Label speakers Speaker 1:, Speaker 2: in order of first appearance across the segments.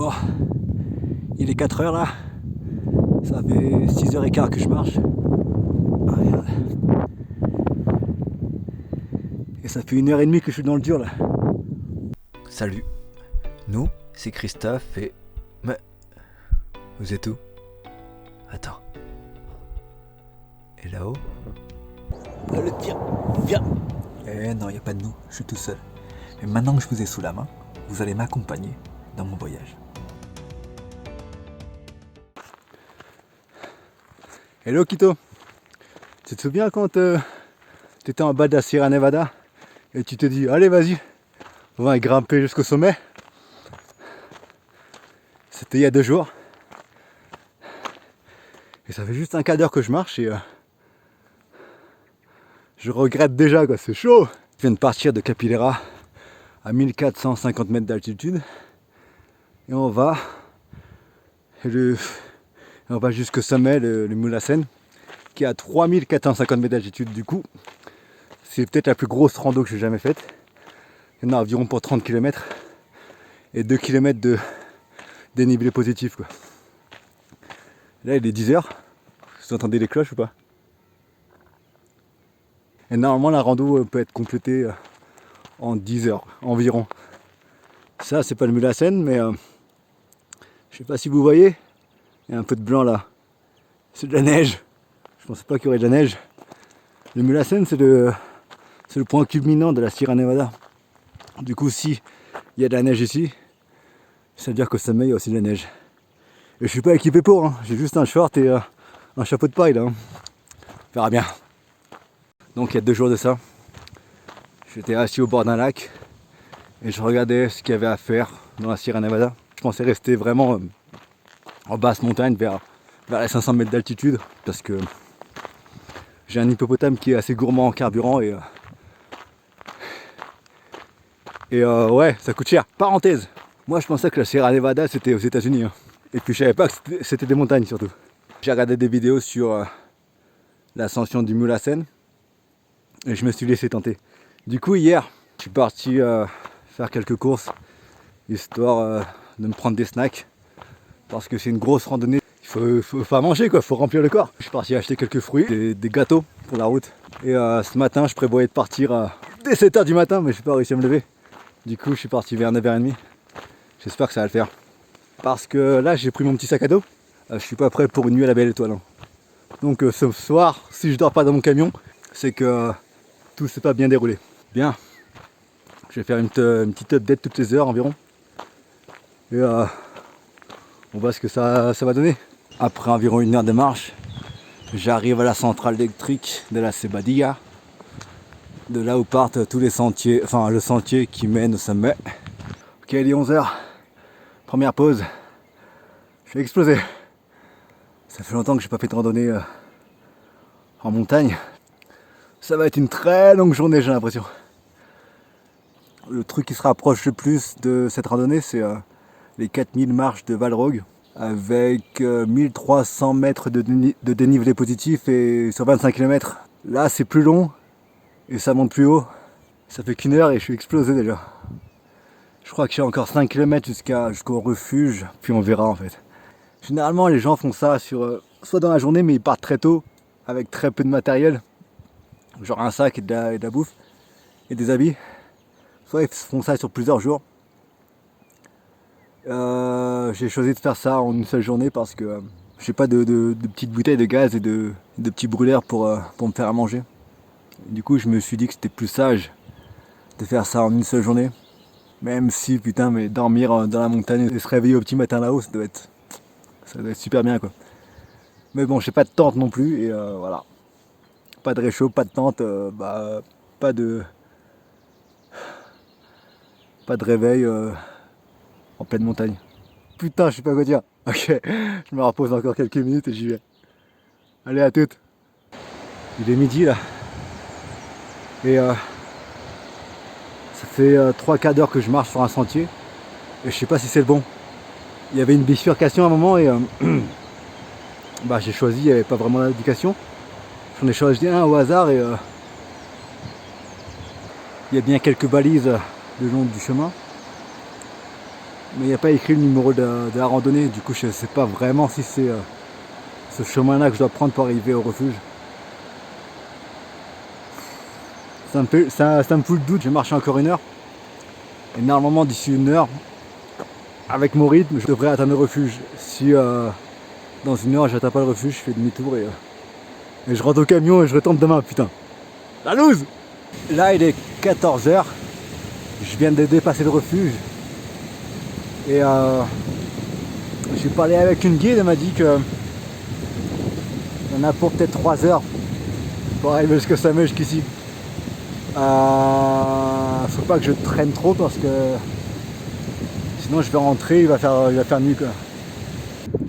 Speaker 1: Bon, il est 4 heures là. Ça fait 6h15 que je marche. Ah, regarde. Et ça fait 1h30 que je suis dans le dur là. Salut. Nous, c'est Christophe et... Mais... Vous êtes où? Attends. Et là-haut? Allez, viens. Eh non, il n'y a pas de nous, je suis tout seul. Mais maintenant que je vous ai sous la main, vous allez m'accompagner dans mon voyage. Hello Kito. Tu te souviens quand tu étais en bas de la Sierra Nevada et tu te dis allez vas-y, on va grimper jusqu'au sommet? C'était il y a 2 jours. Et ça fait juste un quart d'heure que je marche et je regrette déjà quoi, c'est chaud. Je viens de partir de Capilera à 1450 mètres d'altitude et on va jusqu'au sommet, le Mulassen, qui est à 3450 mètres d'altitude. Du coup, c'est peut-être la plus grosse rando que j'ai jamais faite. Il y en a environ pour 30 km et 2 km de dénivelé positif quoi. Là il est 10h. Vous entendez les cloches ou pas? Et normalement la rando peut être complétée en 10 heures environ. Ça c'est pas le Mulassen, mais je sais pas si vous voyez, il y a un peu de blanc là. C'est de la neige. Je pensais pas qu'il y aurait de la neige. Le Mulassen c'est le point culminant de la Sierra Nevada. Du coup si il y a de la neige ici, ça veut dire qu'au sommet il y a aussi de la neige. Et je suis pas équipé pour, hein. J'ai juste un short et un chapeau de paille là. On verra bien. Donc il y a 2 jours de ça, j'étais assis au bord d'un lac et je regardais ce qu'il y avait à faire dans la Sierra Nevada. Je pensais rester vraiment en basse montagne vers les 500 mètres d'altitude parce que j'ai un hippopotame qui est assez gourmand en carburant et ouais, ça coûte cher. Parenthèse, moi je pensais que la Sierra Nevada c'était aux États-Unis, hein. Et puis je savais pas que c'était des montagnes surtout. J'ai regardé des vidéos sur l'ascension du Mulassen et je me suis laissé tenter. Du coup hier, je suis parti faire quelques courses histoire de me prendre des snacks parce que c'est une grosse randonnée. Il faut pas manger quoi, faut remplir le corps. Je suis parti acheter quelques fruits, des gâteaux pour la route. Et ce matin, je prévoyais de partir dès 7h du matin, mais je n'ai pas réussi à me lever. Du coup, je suis parti vers 9h30. J'espère que ça va le faire. Parce que là, j'ai pris mon petit sac à dos. Je suis pas prêt pour une nuit à la belle étoile, hein. Donc ce soir, si je dors pas dans mon camion, c'est que tout s'est pas bien déroulé. Bien, je vais faire une petite update toutes les heures environ. Et on voit ce que ça va donner. Après environ 1 heure de marche, j'arrive à la centrale électrique de la Cebadilla. De là où partent tous les sentiers, enfin le sentier qui mène au sommet. Ok, il est 11h. Première pause. Je vais exploser. Ça fait longtemps que j'ai pas fait de randonnée en montagne. Ça va être une très longue journée, j'ai l'impression. Le truc qui se rapproche le plus de cette randonnée, c'est les 4000 marches de Valrogue, avec 1300 mètres de dénivelé positif et sur 25 km. Là, c'est plus long et ça monte plus haut. Ça fait qu'1 heure et je suis explosé déjà. Je crois que j'ai encore 5 km jusqu'au refuge, puis on verra en fait. Généralement, les gens font ça soit dans la journée, mais ils partent très tôt, avec très peu de matériel, genre un sac et de la bouffe et des habits. Soit ils font ça sur plusieurs jours. J'ai choisi de faire ça en une seule journée parce que j'ai pas de petites bouteilles de gaz et de petits brûleurs pour me faire à manger. Du coup, je me suis dit que c'était plus sage de faire ça en une seule journée. Même si, putain, mais dormir dans la montagne et se réveiller au petit matin là-haut, ça doit être super bien quoi. Mais bon, j'ai pas de tente non plus et voilà. Pas de réchaud, pas de tente, pas de réveil en pleine montagne. Putain, je sais pas quoi dire. Ok, je me repose encore quelques minutes et j'y vais. Allez, à toutes. Il est midi là. Et ça fait 3 quarts d'heure que je marche sur un sentier. Et je sais pas si c'est le bon. Il y avait une bifurcation à un moment et j'ai choisi, il n'y avait pas vraiment d'indication. J'en ai choisi un au hasard et il y a bien quelques balises le long du chemin. Mais il n'y a pas écrit le numéro de la randonnée, du coup je ne sais pas vraiment si c'est ce chemin-là que je dois prendre pour arriver au refuge. Ça me fout le doute, j'ai marché encore 1 heure. Et normalement d'ici 1 heure, avec mon rythme, je devrais atteindre le refuge. Si dans 1 heure j'atteins pas le refuge, je fais demi-tour et je rentre au camion et je retombe demain, putain. La loose. Là il est 14 h, je viens de dépasser le refuge. Et j'ai parlé avec une guide, elle m'a dit que il y en a pour peut-être 3 heures pour arriver jusqu'à Samé, jusqu'ici. Faut pas que je traîne trop parce que sinon je vais rentrer, il va faire nuit quoi.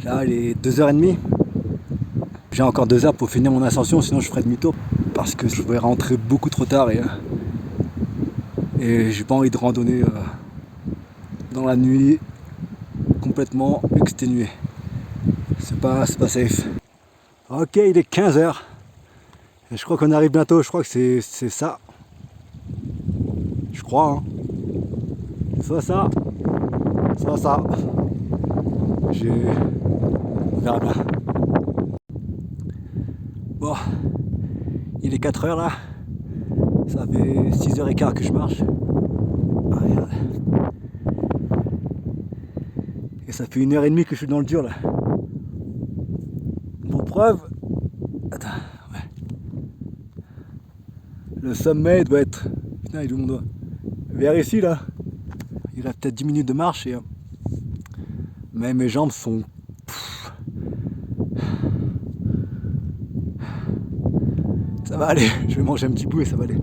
Speaker 1: Là il est 2h30. J'ai encore 2 heures pour finir mon ascension, sinon je ferai demi-tour parce que je vais rentrer beaucoup trop tard et j'ai pas envie de randonner dans la nuit complètement exténué. C'est pas safe. Ok, il est 15 h. Et je crois qu'on arrive bientôt, je crois que c'est ça. Je crois, hein. Soit ça, soit ça. On verra bien. Bon, il est 4 h là. Ça fait 6h15 que je marche. Ah, regarde. Et ça fait 1h30 que je suis dans le dur là. Pour preuve. Attends, ouais. Le sommet doit être. Putain, il est où mon doigt? Vers ici là. Il a peut-être 10 minutes de marche et. Mais mes jambes sont. Ça va aller, je vais manger un petit bout et ça va aller.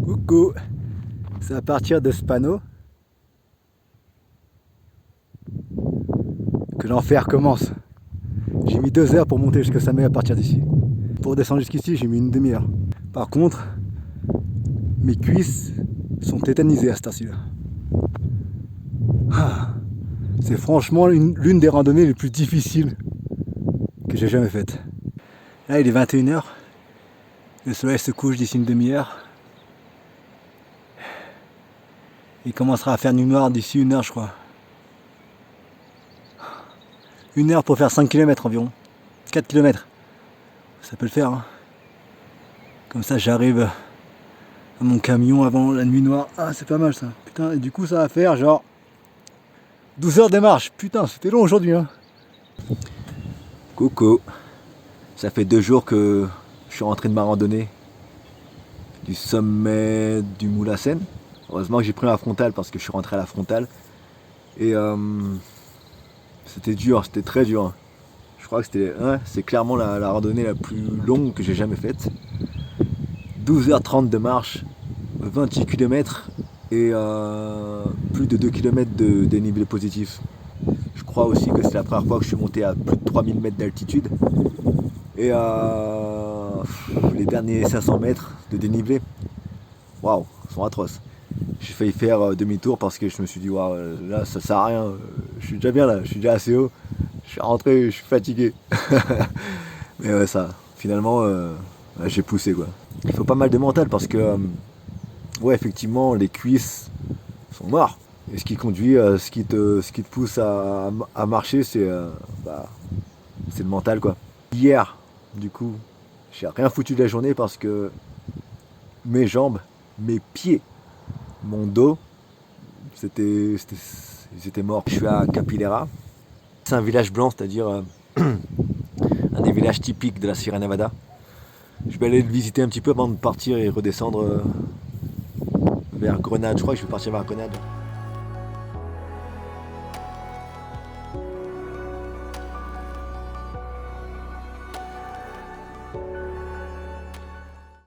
Speaker 1: Coucou, c'est à partir de ce panneau que l'enfer commence. J'ai mis 2 heures pour monter jusqu'à Samé à partir d'ici. Pour descendre jusqu'ici, j'ai mis une demi-heure. Par contre, mes cuisses sont tétanisées à cette heure-ci. C'est franchement l'une des randonnées les plus difficiles que j'ai jamais faites. Là, il est 21 h. Le soleil se couche d'ici une demi-heure. Il commencera à faire nuit noire d'ici 1 heure, je crois. 1 heure pour faire 5 km environ. 4 km. Ça peut le faire. Hein. Comme ça, j'arrive à mon camion avant la nuit noire. Ah, c'est pas mal ça. Putain, et du coup, ça va faire genre 12 heures de marche. Putain, c'était long aujourd'hui. Hein. Coucou. Ça fait 2 jours que je suis rentré de ma randonnée du sommet du Moulassen. Heureusement que j'ai pris la frontale parce que je suis rentré à la frontale. Et c'était dur, c'était très dur. Je crois que c'est clairement la randonnée la plus longue que j'ai jamais faite. 12h30 de marche, 28 km et plus de 2 km de dénivelé positif. Je crois aussi que c'est la première fois que je suis monté à plus de 3000 mètres d'altitude. Et les derniers 500 mètres de dénivelé, waouh, sont atroces. J'ai failli faire demi-tour parce que je me suis dit, waouh, là ça sert à rien, je suis déjà bien là, je suis déjà assez haut, je suis rentré, je suis fatigué. Mais ouais, ça, finalement, ouais, j'ai poussé quoi. Il faut pas mal de mental parce que, ouais, effectivement, les cuisses sont mortes. Et ce qui conduit, ce qui te pousse à marcher, c'est le mental quoi. Hier, du coup, j'ai rien foutu de la journée parce que mes jambes, mes pieds, mon dos, ils étaient morts. Je suis à Capilera. C'est un village blanc, c'est-à-dire un des villages typiques de la Sierra Nevada. Je vais aller le visiter un petit peu avant de partir et redescendre vers Grenade. Je crois que je vais partir vers Grenade.